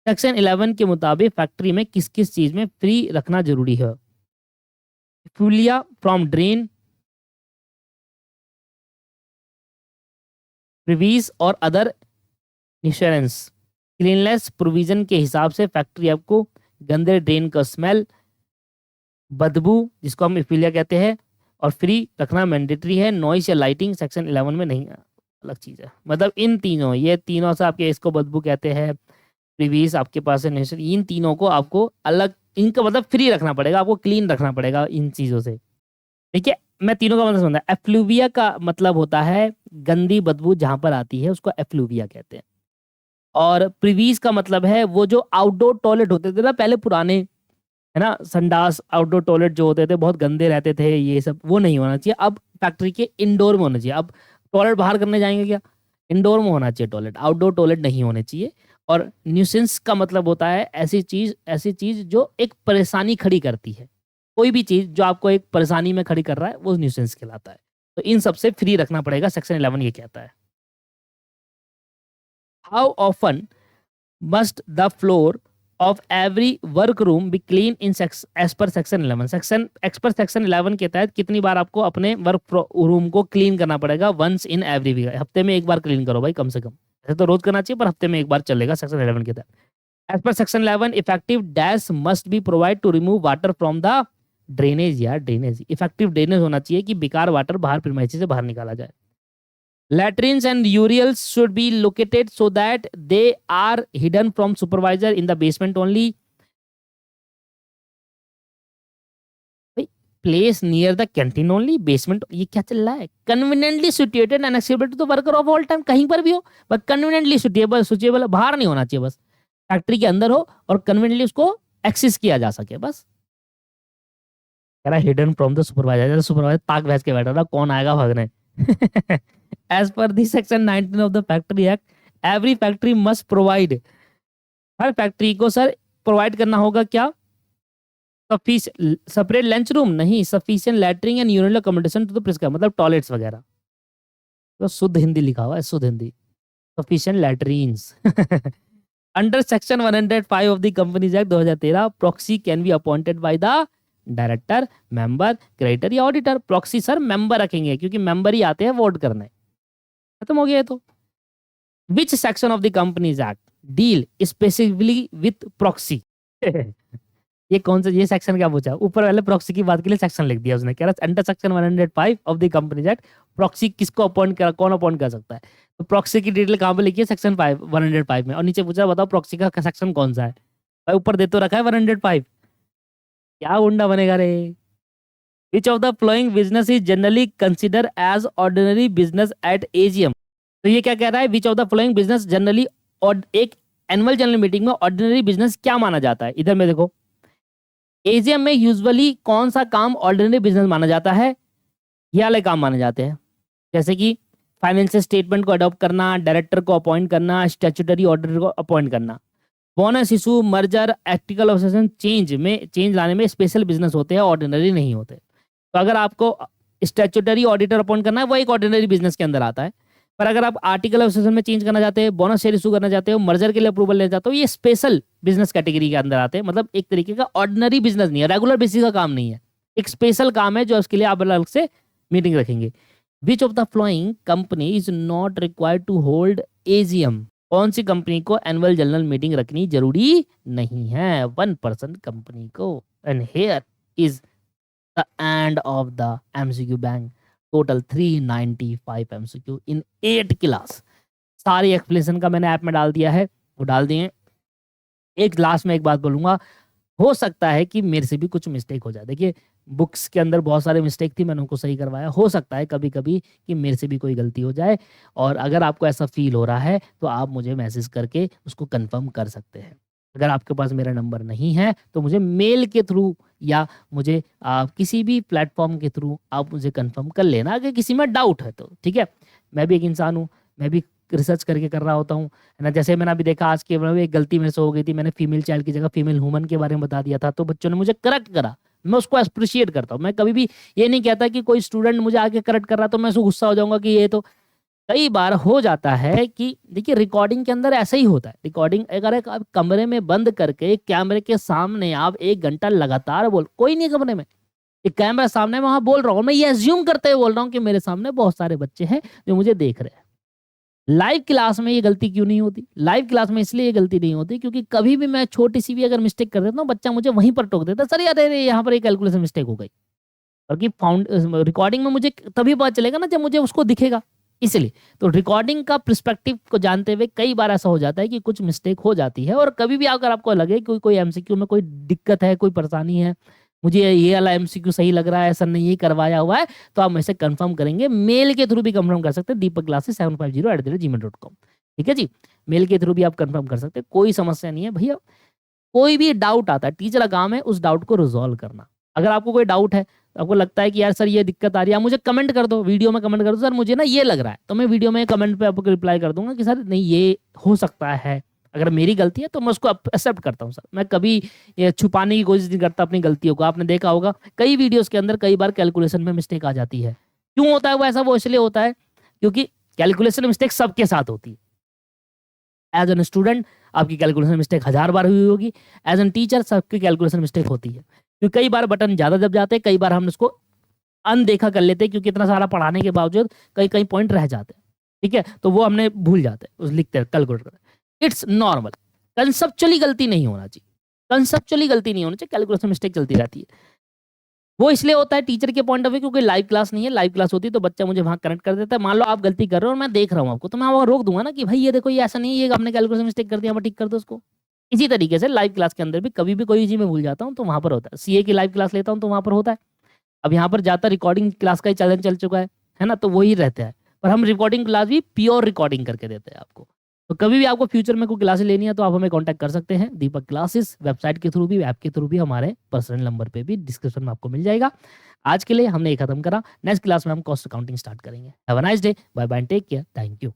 सेक्शन 11 के मुताबिक फैक्ट्री में किस किस चीज में फ्री रखना जरूरी है। फ्यूलिया फ्रॉम ड्रेन, प्रीवियस और अदर इंश्योरेंस। क्लीनलेस प्रोविजन के हिसाब से फैक्ट्री आपको गंदे ड्रेन का स्मेल, बदबू जिसको हम इफिलिया कहते हैं, और फ्री रखना मैंडेटरी है। नॉइस या लाइटिंग सेक्शन 11 में नहीं, अलग चीज़ है। मतलब इन तीनों, ये तीनों से आपके इसको बदबू कहते हैं, प्रीवियस आपके पास है नेचर, इन तीनों को आपको अलग, इनका मतलब फ्री रखना पड़ेगा, आपको क्लीन रखना पड़ेगा इन चीज़ों से। ठीक है, मैं तीनों का मतलब समझा। एफ्लूविया का मतलब होता है गंदी बदबू जहां पर आती है उसको एफ्लूविया कहते हैं। और प्रीवियस का मतलब है वो जो आउटडोर टॉयलेट होते थे ना पहले पुराने, है ना, संडास आउटडोर टॉयलेट जो होते थे बहुत गंदे रहते थे, ये सब वो नहीं होना चाहिए। अब फैक्ट्री के इंडोर में होना चाहिए। अब टॉयलेट बाहर करने जाएंगे क्या, इंडोर में होना चाहिए टॉयलेट, आउटडोर टॉयलेट नहीं होने चाहिए। और न्यूसेंस का मतलब होता है ऐसी चीज जो एक परेशानी खड़ी करती है। कोई भी चीज जो आपको एक परेशानी में खड़ी कर रहा है वो न्यूसेंस कहलाता है। तो इन सबसे फ्री रखना पड़ेगा, सेक्शन 11 ये कहता है। How often must the floor of every workroom be clean in as per section 11। Section x पर सेक्शन 11 के तहत कितनी बार आपको अपने वर्क रूम को क्लीन करना पड़ेगा। वंस इन एवरी वीक, हफ्ते में एक बार क्लीन करो भाई कम से कम। ऐसे तो रोज करना चाहिए पर हफ्ते में एक बार चलेगा सेक्शन 11 के तहत। As per section 11 effective dash must be provide to remove water from the drainage. या ड्रेनेज इफेक्टिव ड्रेनेज होना चाहिए कि बेकार वाटर बाहर प्रीमाइसिस से बाहर निकाला जाए। Latrines and urals should be located so that they are hidden from supervisor in the basement only. Place near the canteen only, basement, ये क्या चल रहा है। Conveniently situated and accessible to the worker of all time, कहीं पर भी हो but conveniently suitable, बाहर नहीं होना चाहिए, बस फैक्ट्री के अंदर हो और conveniently उसको एक्सेस किया जा सके बस। कह रहा hidden from the supervisor, supervisor ताक भैंस के बैठा था, कौन आएगा भागने। As per the section 19 of the Factory Act, every factory must provide, हर फैक्ट्री को सर प्रोवाइड करना होगा क्या, सेपरेट लंच रूम नहीं, sufficient latrine and urinal accommodation to the prescribe, मतलब टॉयलेट्स वगैरह। तो शुद्ध हिंदी लिखा हुआ है, शुद्ध Hindi, sufficient latrines. Under section 105 of the companies act 2013, proxy can be appointed by the director, member, creditor या ऑडिटर। प्रॉक्सी सर मेंबर रखेंगे क्योंकि मेंबर ही आते हैं वोट करने। खत्म हो गया है। तो विच section of the companies act deal specifically with proxy. ये कौन सा, ये सेक्शन क्या पूछा, ऊपर वाले प्रॉक्सी की बात के लिए सेक्शन लिख दिया उसने। कह रहा under section 105 of the companies act proxy किसको अपॉइंट कर, कौन अपॉइंट कर सकता है। तो प्रॉक्सी की डिटेल कहाँ पे लिखी है, सेक्शन 105 में। और नीचे पूछा बताओ प्रॉक्सी का सेक्शन कौन सा है, भाई ऊपर दे तो रखा है 105, क्या गुंडा बनेगा रे। Which of the following business is generally considered as ordinary business at AGM। तो ये क्या कह रहा है, which of the following business generally, और एक एनुअल जनरल मीटिंग में ऑर्डिनरी बिजनेस क्या माना जाता है। इधर में देखो, एजीएम में यूजुअली कौन सा काम ऑर्डिनरी बिजनेस माना जाता है, ये वाले काम माने जाते हैं, जैसे कि फाइनेंशियल स्टेटमेंट को अडॉप्ट करना, डायरेक्टर को अपॉइंट करना, स्टैट्यूटरी ऑर्डर को अपॉइंट करना। Bonus issue, merger, article objection, change लाने में स्पेशल बिजनेस होते हैं, ऑर्डिनरी नहीं होते। तो अगर आपको स्टैट्यूटरी ऑडिटर अपॉइंट करना है वो एक ऑर्डिनरी बिजनेस के अंदर आता है। पर अगर आप आर्टिकल ऑफ एसोसिएशन में चेंज करना चाहते हैं, बोनस शेयर इशू करना चाहते हो, मर्जर के लिए अप्रूवल लेना चाहते हो, ये स्पेशल बिजनेस कैटेगरी के अंदर आते हैं। मतलब एक तरीके का ऑर्डिनरी बिजनेस नहीं है, रेगुलर बेसिस का काम नहीं है, एक स्पेशल काम है जो उसके लिए आप अलग से मीटिंग रखेंगे। Which of the following company is not required to hold AGM, कौन सी कंपनी को एनुअल जनरल मीटिंग रखनी जरूरी नहीं है? 1% कंपनी को। And here is the end of the MCQ bank. Total 395 MCQ in 8 class. सारी एक्सप्लेनेशन का मैंने ऐप में डाल दिया है, वो डाल दिए। एक लास्ट में एक बात बोलूंगा, हो सकता है कि मेरे से भी कुछ मिस्टेक हो जाए। देखिए बुक्स के अंदर बहुत सारे मिस्टेक थी, मैंने उनको सही करवाया। हो सकता है कभी कभी कि मेरे से भी कोई गलती हो जाए, और अगर आपको ऐसा फील हो रहा है तो आप मुझे मैसेज करके उसको कंफर्म कर सकते हैं। अगर आपके पास मेरा नंबर नहीं है तो मुझे मेल के थ्रू या मुझे किसी भी प्लेटफॉर्म के थ्रू आप मुझे कंफर्म कर लेना अगर किसी में डाउट है तो, ठीक है। मैं भी एक इंसान हूँ, मैं भी रिसर्च करके कर रहा होता हूँ, है ना। जैसे मैंने अभी देखा आज के एक गलती मेरे से हो गई थी, मैंने फीमेल चाइल्ड की जगह फीमेल ह्यूमन के बारे में बता दिया था, तो बच्चों ने मुझे करेक्ट करा। मैं उसको अप्रिशिएट करता हूँ। मैं कभी भी ये नहीं कहता कि कोई स्टूडेंट मुझे आके करेक्ट कर रहा तो मैं उसको गुस्सा हो जाऊंगा कि ये तो। कई बार हो जाता है कि देखिए रिकॉर्डिंग के अंदर ऐसा ही होता है। रिकॉर्डिंग अगर एक आप कमरे में बंद करके कैमरे के सामने आप 1 घंटा लगातार बोल, कोई नहीं कमरे में, एक कैमरा सामने में वहां बोल रहा हूँ, मैं ये एज्यूम करते हुए बोल रहा हूँ कि मेरे सामने बहुत सारे बच्चे हैं जो मुझे देख रहे हैं। लाइव क्लास में ये गलती क्यों नहीं होती? लाइव क्लास में इसलिए ये गलती नहीं होती क्योंकि कभी भी मैं छोटी सी भी अगर मिस्टेक कर देता हूँ, बच्चा मुझे वहीं पर टोक देता है, सर यार यहाँ पर एक कैलकुलेशन मिस्टेक हो गई। बल्कि रिकॉर्डिंग में मुझे तभी पता चलेगा ना जब मुझे उसको दिखेगा। इसलिए तो रिकॉर्डिंग का पर्सपेक्टिव को जानते हुए कई बार ऐसा हो जाता है कि कुछ मिस्टेक हो जाती है। और कभी भी अगर आपको लगे कि कोई एमसीक्यू में कोई दिक्कत है, कोई परेशानी है, मुझे ये वाला एमसीक्यू सही लग रहा है, ऐसा नहीं ये करवाया हुआ है, तो आप मुझसे कंफर्म करेंगे। मेल के थ्रू भी कंफर्म कर सकते हैं, deepakclasses750@gmail.com। ठीक है जी, मेल के थ्रू भी आप कंफर्म कर सकते हैं, कोई समस्या नहीं है भैया। कोई भी डाउट आता है, टीचर का काम है उस डाउट को रिजॉल्व करना। अगर आपको कोई डाउट है, तो आपको लगता है कि यार सर ये दिक्कत आ रही है, आप मुझे कमेंट कर दो, वीडियो में कमेंट कर दो, सर मुझे ना ये लग रहा है, तो मैं वीडियो में कमेंट पे आपको रिप्लाई कर दूंगा कि सर नहीं ये हो सकता है। अगर मेरी गलती है तो मैं उसको एक्सेप्ट करता हूँ सर। मैं कभी ये छुपाने की कोशिश नहीं करता अपनी गलतियों को। आपने देखा होगा कई वीडियोस के अंदर कई बार कैलकुलेशन में मिस्टेक आ जाती है। क्यों होता है वो ऐसा? वो इसलिए होता है क्योंकि कैलकुलेशन मिस्टेक सबके साथ होती है। एज एन स्टूडेंट आपकी कैलकुलेशन मिस्टेक 1000 बार हुई होगी, एज एन टीचर सबकी कैलकुलेशन मिस्टेक होती है। क्योंकि कई बार बटन ज्यादा दब जाते हैं, कई बार हम उसको अनदेखा कर लेते हैं क्योंकि इतना सारा पढ़ाने के बावजूद कई कई पॉइंट रह जाते हैं, ठीक है, तो वो हमने भूल जाते हैं, उस लिखते हैं कैलकुलेट करते। इट्स नॉर्मल, कंसेप्चुअली गलती नहीं होना चाहिए, कंसेप्चुअली गलती नहीं होनी चाहिए, कैलकुलेशन मिस्टेक चलती रहती है। वो इसलिए होता है टीचर के पॉइंट ऑफ व्यू क्योंकि लाइव क्लास नहीं है। लाइव क्लास होती तो बच्चा मुझे वहां कनेक्ट कर देता है। मान लो आप गलती कर रहे हो और मैं देख रहा हूँ आपको, तो मैं वहां रोक दूंगा ना कि भाई ये देखो ये ऐसा नहीं है, ये आपने कैलकुलेशन मिस्टेक कर दिया, मैं ठीक कर दो उसको। इसी तरीके से लाइव क्लास के अंदर भी कभी भी कोई चीज मैं भूल जाता हूँ तो वहां पर होता है। सीए की लाइव क्लास लेता हूँ तो वहां पर होता है। अब यहाँ पर ज्यादा रिकॉर्डिंग क्लास का ही चलन चल चुका है ना, तो वही रहता है। पर हम रिकॉर्डिंग क्लास भी प्योर रिकॉर्डिंग करके देते हैं आपको। तो कभी भी आपको फ्यूचर में कोई क्लासेस लेनी है तो आप हमें कांटेक्ट कर सकते हैं। दीपक क्लासेस वेबसाइट के थ्रू भी, ऐप के थ्रू भी, हमारे पर्सनल नंबर पे भी डिस्क्रिप्शन में आपको मिल जाएगा। आज के लिए हमने ये खत्म करा। नेक्स्ट क्लास में हम कॉस्ट अकाउंटिंग स्टार्ट करेंगे। Have a nice day, bye bye, take care, thank you.